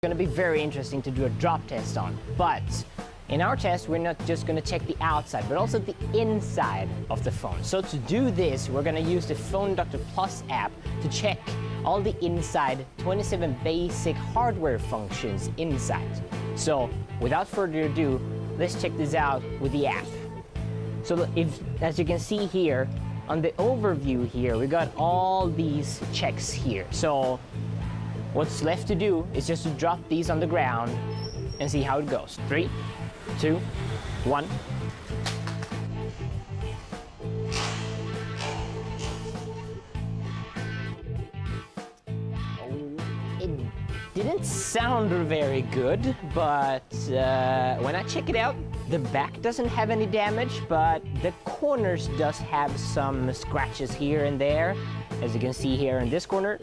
Going to be very interesting to do a drop test on, but in our test we're not just going to check the outside but also the inside of the phone. So to do this we're going to use the Phone Doctor Plus app to check all the inside 27 basic hardware functions inside. So without further ado, let's check this out with the app. So as you can see here on the overview here, we got all these checks here. So what's left to do is just to drop these on the ground and see how it goes. 3, 2, 1. It didn't sound very good, but when I check it out, the back doesn't have any damage, but the corners does have some scratches here and there. As you can see here in this corner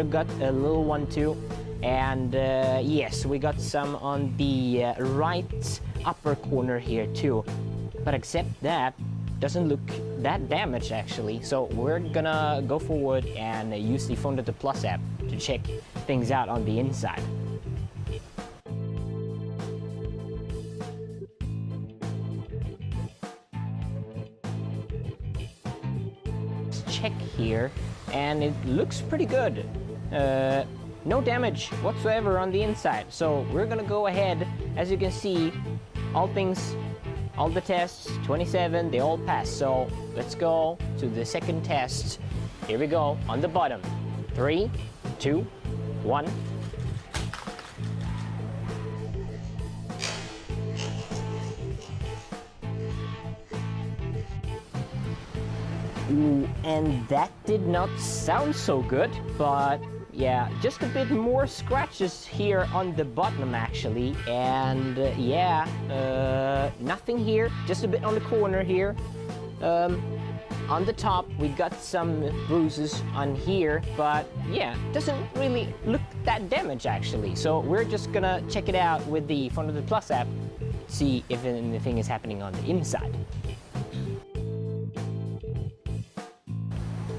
got a little one too. And yes, we got some on the right upper corner here too. But except that, doesn't look that damaged actually. So we're gonna go forward and use the Phone Doctor Plus app to check things out on the inside. Check here, and it looks pretty good. No damage whatsoever on the inside. So we're gonna go ahead. As you can see, all the tests, 27, they all passed. So let's go to the second test. Here we go, on the bottom. 3, 2, 1. Ooh, and that did not sound so good, but yeah, just a bit more scratches here on the bottom actually, and yeah, nothing here, just a bit on the corner here. On the top we got some bruises on here, but yeah, doesn't really look that damaged actually. So we're just gonna check it out with the Phone Doctor Plus app, see if anything is happening on the inside.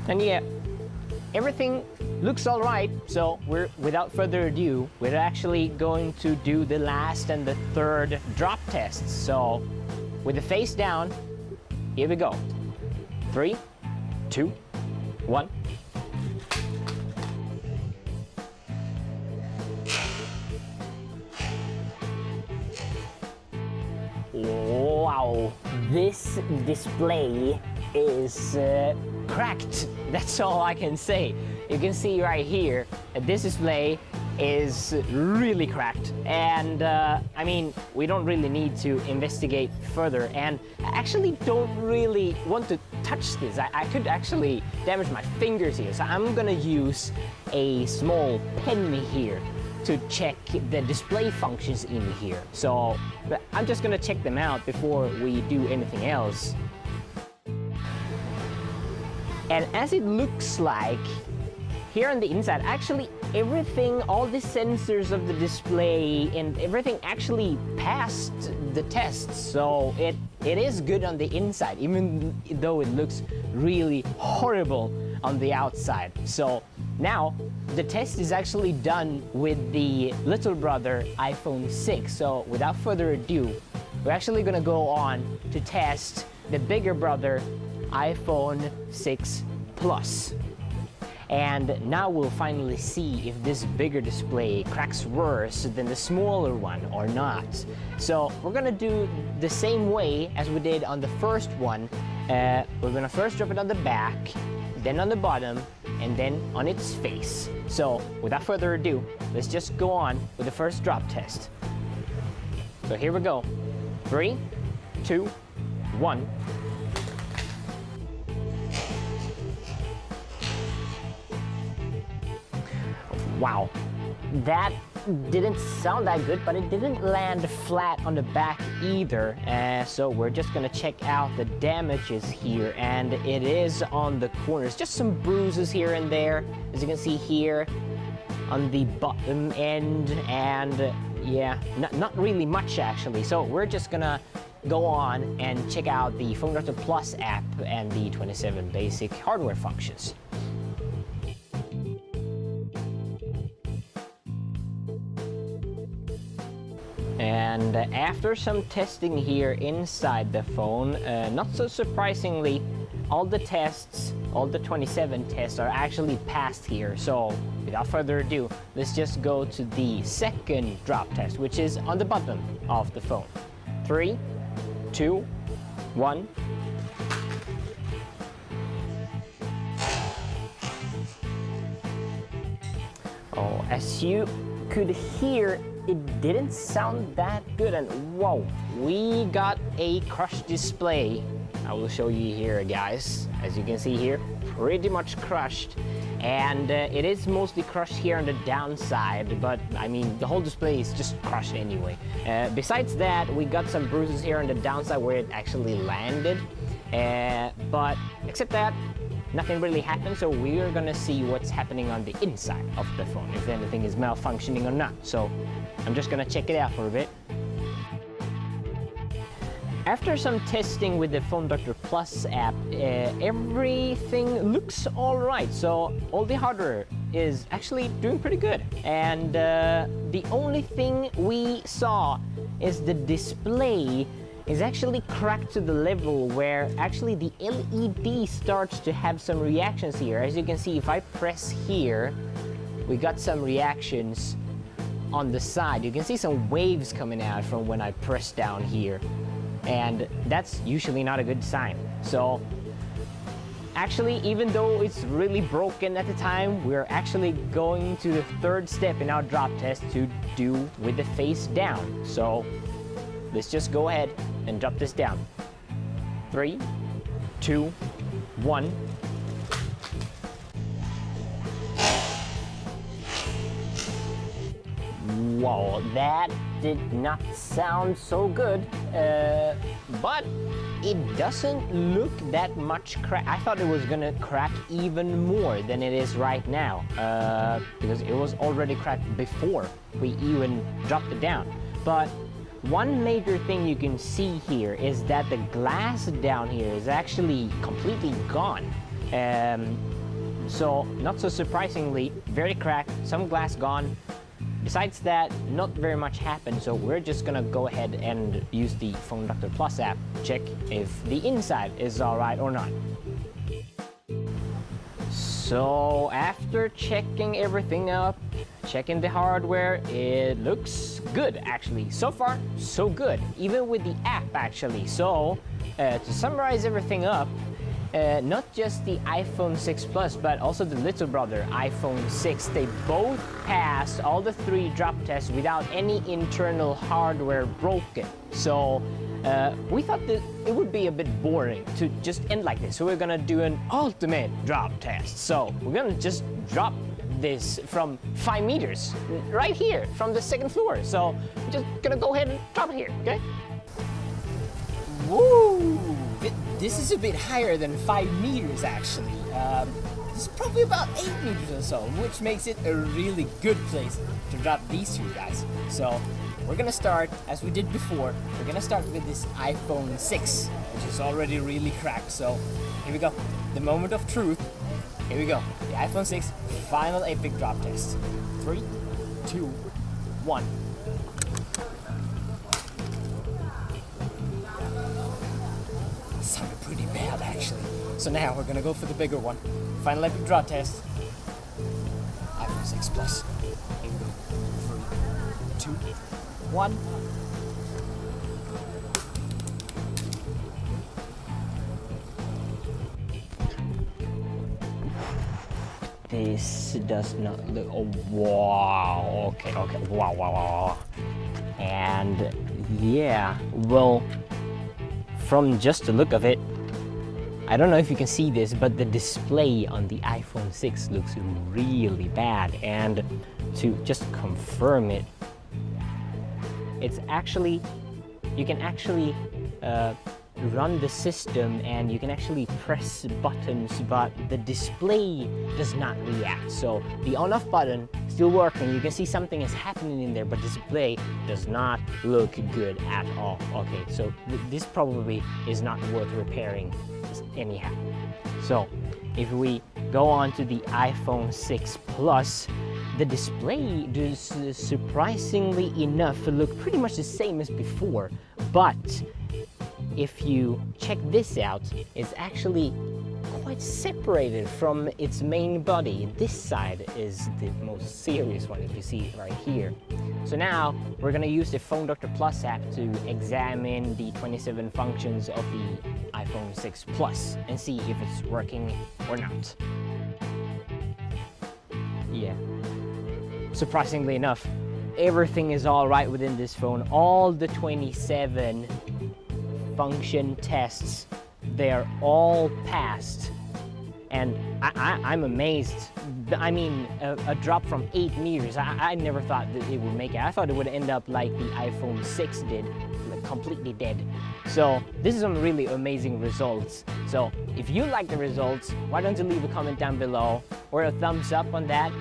And yeah, everything looks all right. So without further ado, we're actually going to do the last and the third drop tests. So with the face down, here we go. 3, 2, 1. Wow, this display is cracked. That's all I can say. You can see right here that this display is really cracked, and I mean, we don't really need to investigate further, and I actually don't really want to touch this. I could actually damage my fingers here, so I'm gonna use a small pen here to check the display functions in here. So I'm just gonna check them out before we do anything else. And as it looks like, here on the inside, actually everything, all the sensors of the display and everything actually passed the test. So it is good on the inside, even though it looks really horrible on the outside. So now the test is actually done with the little brother iPhone 6. So without further ado, we're actually gonna go on to test the bigger brother iPhone 6 Plus. And now we'll finally see if this bigger display cracks worse than the smaller one or not. So we're gonna do the same way as we did on the first one. We're gonna first drop it on the back, then on the bottom, and then on its face. So without further ado, let's just go on with the first drop test. So here we go. 3, 2, 1. Wow, that didn't sound that good, but it didn't land flat on the back either. So we're just gonna check out the damages here, and it is on the corners. Just some bruises here and there, as you can see here on the bottom end, and yeah, not really much actually. So we're just gonna go on and check out the Phone Doctor Plus app and the 27 basic hardware functions. And after some testing here inside the phone, not so surprisingly, all the tests, all the 27 tests are actually passed here. So without further ado, let's just go to the second drop test, which is on the bottom of the phone. 3, 2, 1. Oh, as you could hear, it didn't sound that good, and whoa, we got a crushed display. I will show you here, guys. As you can see here, pretty much crushed, and it is mostly crushed here on the downside, but I mean the whole display is just crushed anyway. Besides that, we got some bruises here on the downside where it actually landed, but except that, nothing really happened. So we're gonna see what's happening on the inside of the phone, if anything is malfunctioning or not. So I'm just gonna check it out for a bit. After some testing with the Phone Doctor Plus app, everything looks all right. So all the hardware is actually doing pretty good. And the only thing we saw is the display is actually cracked to the level where actually the LED starts to have some reactions here. As you can see, if I press here, we got some reactions on the side. You can see some waves coming out from when I press down here, and that's usually not a good sign. So actually, even though it's really broken at the time, we're actually going to the third step in our drop test to do with the face down. So let's just go ahead and drop this down. 3, 2, 1. Whoa, that did not sound so good, but it doesn't look that much crack. I thought it was gonna crack even more than it is right now, because it was already cracked before we even dropped it down. But one major thing you can see here is that the glass down here is actually completely gone. So not so surprisingly, very cracked, some glass gone. Besides that, not very much happened, so we're just gonna go ahead and use the Phone Doctor Plus app, check if the inside is all right or not. So after checking everything up, checking the hardware, it looks good actually. So far, so good, even with the app actually. So to summarize everything up, not just the iPhone 6 Plus, but also the little brother, iPhone 6, they both passed all the 3 drop tests without any internal hardware broken. So we thought that it would be a bit boring to just end like this. So we're gonna do an ultimate drop test. So we're gonna just drop this from 5 meters, right here, from the 2nd floor. So we're just gonna go ahead and drop it here, okay? Woo! This is a bit higher than 5 meters actually. This is probably about 8 meters or so, which makes it a really good place to drop these 2 guys. So we're gonna start, as we did before, we're gonna start with this iPhone 6, which is already really cracked. So here we go, the moment of truth. Here we go, the iPhone 6 final epic drop test. 3, 2, 1. Sounded pretty bad actually. So now we're gonna go for the bigger one. Final epic drop test. iPhone 6 Plus. Here we go. 3, 2, 1. This does not look. Oh, wow. Okay. Wow. And yeah, well, from just the look of it, I don't know if you can see this, but the display on the iPhone 6 looks really bad. And to just confirm it, it's actually, you can actually run the system and you can actually press buttons, but the display does not react. So the on-off button still working, you can see something is happening in there, but the display does not look good at all. Okay, so this probably is not worth repairing anyhow. So if we go on to the iPhone 6 Plus, the display does surprisingly enough look pretty much the same as before, but if you check this out, it's actually quite separated from its main body. This side is the most serious one, if you see it right here. So now we're gonna use the Phone Doctor Plus app to examine the 27 functions of the iPhone 6 Plus and see if it's working or not. Yeah, surprisingly enough, everything is all right within this phone. All the 27 function tests, they're all passed, and I'm amazed. I mean, a drop from 8 meters, I never thought that it would make it. I thought it would end up like the iPhone 6 did, like completely dead. So this is some really amazing results. So if you like the results, why don't you leave a comment down below or a thumbs up on that.